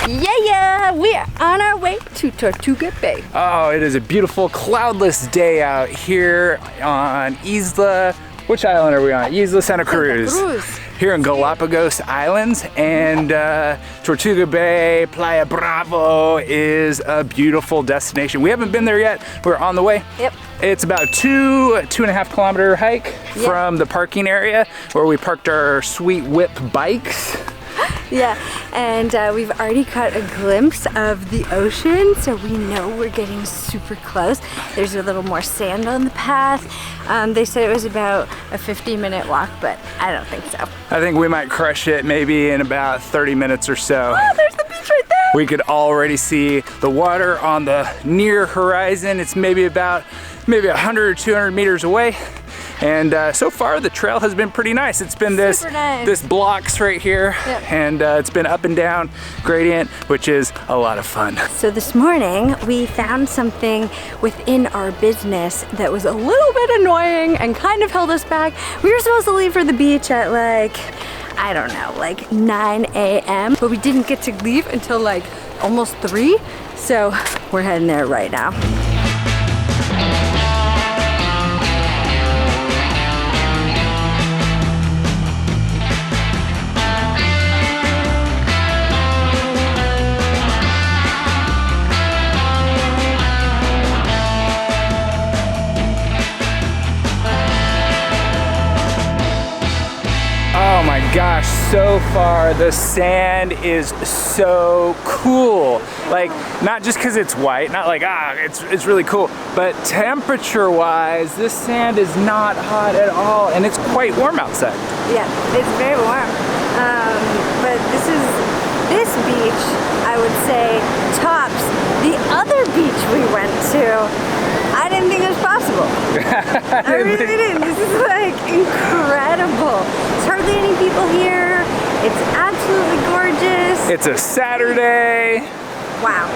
Yeah, we are on our way to Tortuga Bay. Oh, it is a beautiful cloudless day out here on Isla. Which island are we on? Isla Santa Cruz. Here in Galapagos Islands, and Tortuga Bay, Playa Brava is a beautiful destination. We haven't been there yet. We're on the way. Yep. It's about a 2.5 kilometer hike from the parking area where we parked our sweet whip bikes. Yeah, and we've already caught a glimpse of the ocean, so we know we're getting super close. There's a little more sand on the path. They said it was about a 50-minute walk, but I don't think so. I think we might crush it maybe in about 30 minutes or so. Oh, there's the beach right there! We could already see the water on the near horizon. It's maybe 100 or 200 meters away. And so far the trail has been pretty nice. It's been this blocks right here, and it's been up and down gradient, which is a lot of fun. So this morning we found something within our business that was a little bit annoying and kind of held us back. We were supposed to leave for the beach at I don't know, 9 a.m. but we didn't get to leave until almost 3. So we're heading there right now. Oh my gosh, so far the sand is so cool. Not just because it's white, not it's really cool, but temperature wise, this sand is not hot at all, and it's quite warm outside. Yeah, it's very warm. But this beach, I would say, tops the other beach we went to. I didn't think it was possible. I really didn't. This is incredible. There's hardly any people here. It's absolutely gorgeous. It's a Saturday. Wow.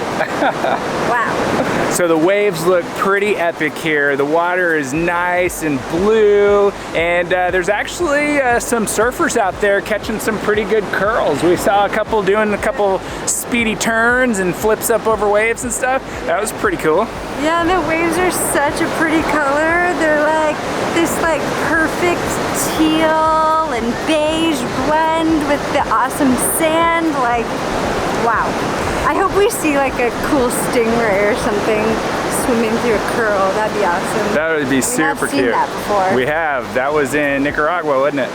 Wow. So the waves look pretty epic here. The water is nice and blue, and there's actually some surfers out there catching some pretty good curls. We saw a couple doing a couple speedy turns and flips up over waves and stuff. That was pretty cool. Yeah, the waves are such a pretty color. They're this perfect teal and beige blend with the awesome sand. Wow. I hope we see a cool stingray or something swimming through a curl. That'd be awesome. That would be super cute. We've seen that before. We have. That was in Nicaragua, wasn't it?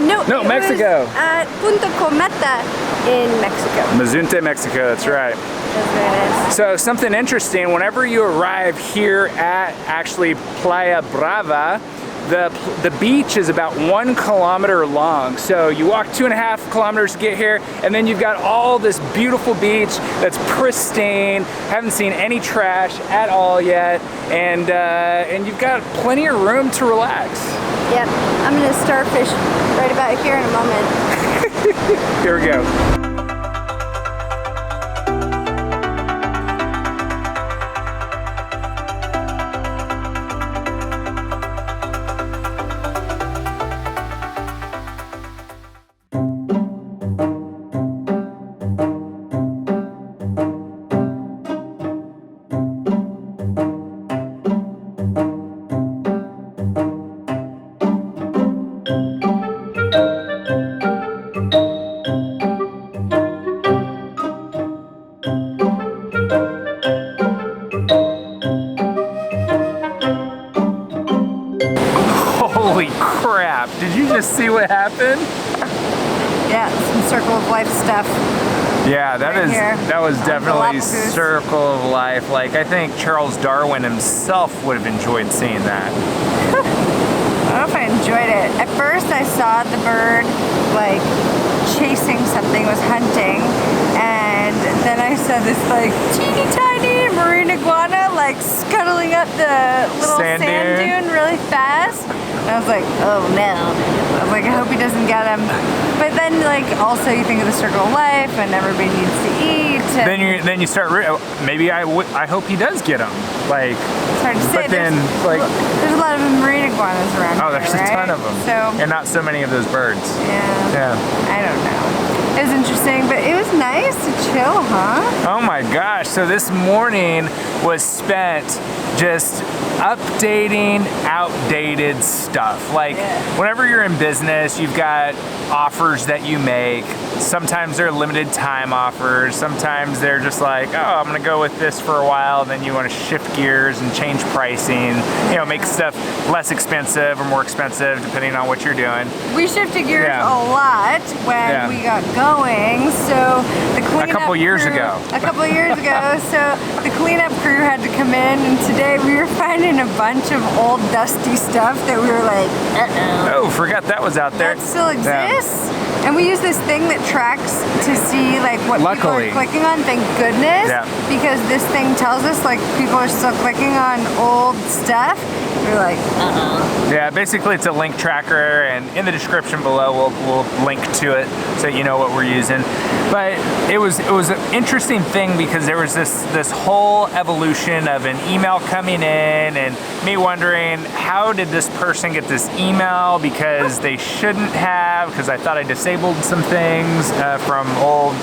No, Mexico. Was at Punta Cometa in Mexico. Mazunte, Mexico, that's right. That's very nice. So something interesting, whenever you arrive here at actually Playa Brava, the beach is about 1 kilometer long. So you walk 2.5 kilometers to get here, and then you've got all this beautiful beach that's pristine, haven't seen any trash at all yet, and you've got plenty of room to relax. Yep, I'm gonna starfish right about here in a moment. Here we go. Holy crap, did you just see what happened? Yeah, some circle of life stuff. Yeah, that was definitely circle of life. I think Charles Darwin himself would have enjoyed seeing that. I don't know if I enjoyed it. At first I saw the bird chasing something, was hunting, and then I saw this teeny tiny marine iguana scuttling up the little sand dune really fast. And I was like, oh no. I was I hope he doesn't get him. But then also you think of the circle of life and everybody needs to eat. Then you start, maybe I hope he does get him. It's hard to say. But then there's a lot of marine iguanas around here, there's a ton of them. So, and not so many of those birds. Yeah. I don't know. It was interesting, but it was nice to chill, huh? Oh my gosh, so this morning was spent just updating outdated stuff. Like whenever you're in business, you've got offers that you make. Sometimes they're limited time offers. Sometimes they're just like, oh, I'm gonna go with this for a while. Then you wanna shift gears and change pricing, you know, make stuff less expensive or more expensive depending on what you're doing. We shifted gears a lot when we got going. So the cleanup A couple years crew, ago. So the cleanup crew had to come in, and today we were finding a bunch of old dusty stuff that we were like, Oh, forgot that was out there. that still exists. And we use this thing that tracks to see like what people are clicking on, thank goodness. Because this thing tells us like people are still clicking on old stuff. We're like, Yeah, basically it's a link tracker, and in the description below we'll link to it so you know what we're using. But it was an interesting thing because there was this whole evolution of an email coming in and me wondering, how did this person get this email? Because they shouldn't have, because I thought I disabled some things from old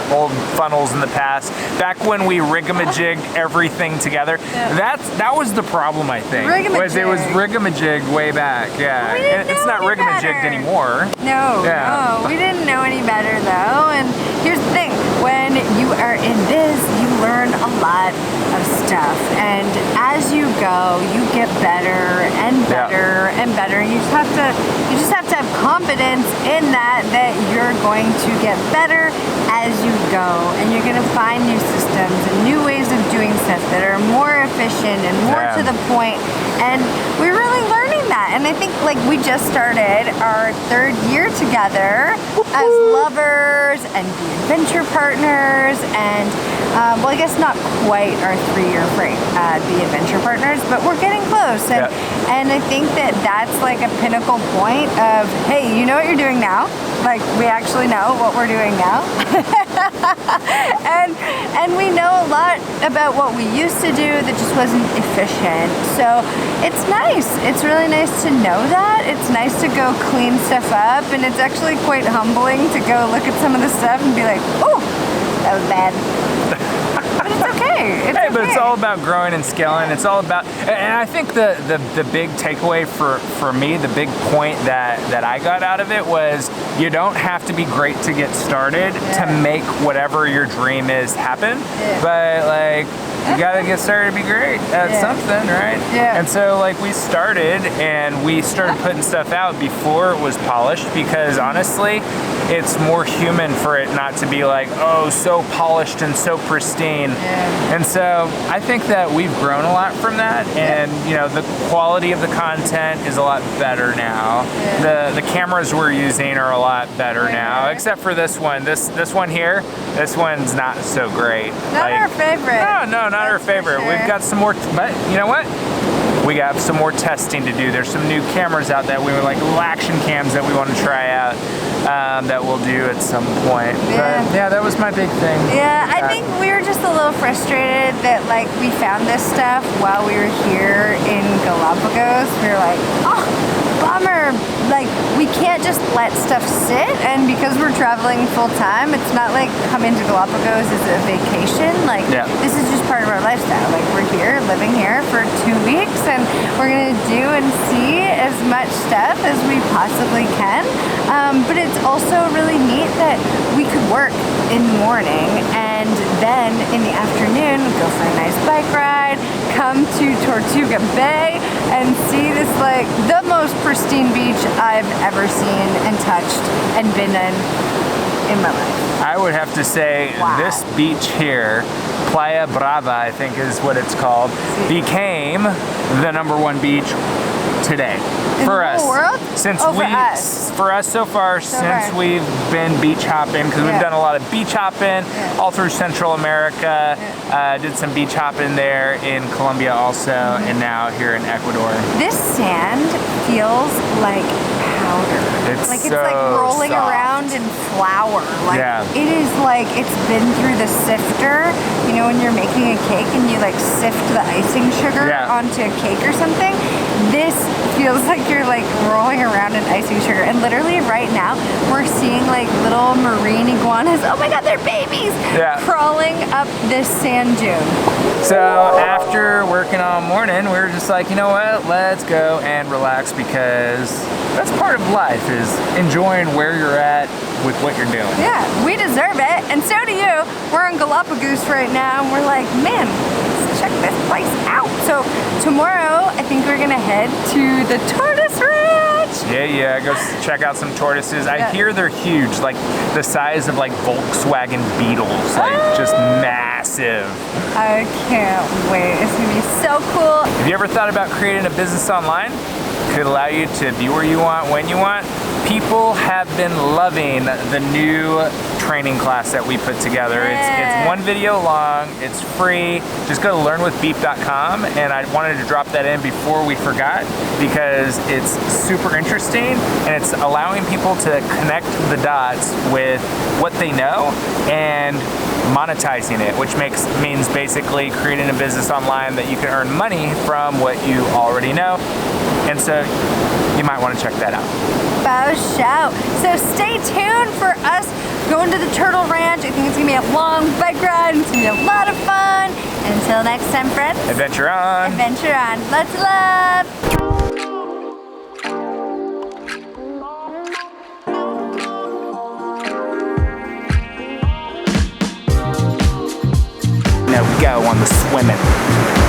funnels in the past. Back when we rigamajigged everything together, that was the problem, I think. Was it was rigamajigged way back, and it's not rigamajigged anymore. No, we didn't know any better though. And here's the thing, when you are in biz, you learn a lot of stuff, and as you go, you get better and better and better. You just have to have confidence in that you're going to get better as you go, and you're going to find new systems and new ways of doing stuff that are more efficient and more to the point. And we're really learning that. And I think like we just started our 3rd year together as lovers and the adventure partners, and well, I guess not quite our 3-year break the adventure partners, but we're getting close. And I think that's like a pinnacle point of, hey, you know what you're doing now? Like we actually know what we're doing now. and we know a lot about what we used to do that just wasn't efficient. So it's nice. It's really nice to know that. It's nice to go clean stuff up, and it's actually quite humbling to go look at some of the stuff and be like, oh, that was bad. But it's okay. It's but it's all about growing and scaling. It's all about, and I think the big takeaway for me, the big point that I got out of it was, you don't have to be great to get started to make whatever your dream is happen. But like, you gotta get started to be great at something, right? And so like we started putting stuff out before it was polished, because honestly, it's more human for it not to be like, oh, so polished and so pristine. And so I think that we've grown a lot from that, and you know, the quality of the content is a lot better now. The cameras we're using are a lot better now, except for this one. This one here, this one's not so great. Not our favorite. No, not our favorite. Sure. We've got some more, but you know what? We got some more testing to do. There's some new cameras out that we were like little action cams that we want to try out that we'll do at some point. But yeah, that was my big thing. Yeah, I think we were just a little frustrated that like we found this stuff while we were here in Galapagos. We were like, oh, bummer. Like we can't just let stuff sit, and because we're traveling full time, it's not like coming to Galapagos is a vacation. Like this is just part of our lifestyle. Like we're here, living here for 2 weeks, and we're gonna do and see as much stuff as we possibly can. But it's also really neat that we could work in the morning and then in the afternoon go for a nice bike ride, come to Tortuga Bay and see this like the most pristine beach I've ever seen and touched and been in my life. I would have to say this beach here, Playa Brava, I think is what it's called, became the #1 beach today for us. In the whole world? Since for us so far, since we've been beach hopping, because we've done a lot of beach hopping all through Central America. Did some beach hopping there in Colombia also, and now here in Ecuador. This sand feels like powder. It's like it's so like rolling soft. around in flour. Like Yeah. it is like it's been through the sifter. You know when you're making a cake and you like sift the icing sugar Yeah. onto a cake or something? This feels like you're like rolling around in icing sugar. And literally right now we're seeing like little marine iguanas. Oh my god, they're babies! Yeah. Crawling up this sand dune. So after working all morning, we were just like, you know what, let's go and relax, because that's part of life, is enjoying where you're at with what you're doing. Yeah, we deserve it, and so do you. We're in Galapagos right now, and we're like, man, let's check this place out. So tomorrow, I think we're gonna head to the tortoise ranch. Yeah, go check out some tortoises. I hear they're huge, like the size of like Volkswagen Beetles, like just massive. I can't wait. It's gonna be so cool. Have you ever thought about creating a business online? Could allow you to be where you want, when you want. People have been loving the new training class that we put together. Yeah. It's one video long, it's free. Just go to learnwithbeap.com, and I wanted to drop that in before we forgot, because it's super interesting and it's allowing people to connect the dots with what they know and monetizing it, which means basically creating a business online that you can earn money from what you already know. And so you might want to check that out. Bow shout. So stay tuned for us going to the turtle ranch. I think it's gonna be a long bike ride. It's gonna be a lot of fun. And until next time, friends. Adventure on. Adventure on. Lots of love. Now go on the swimming.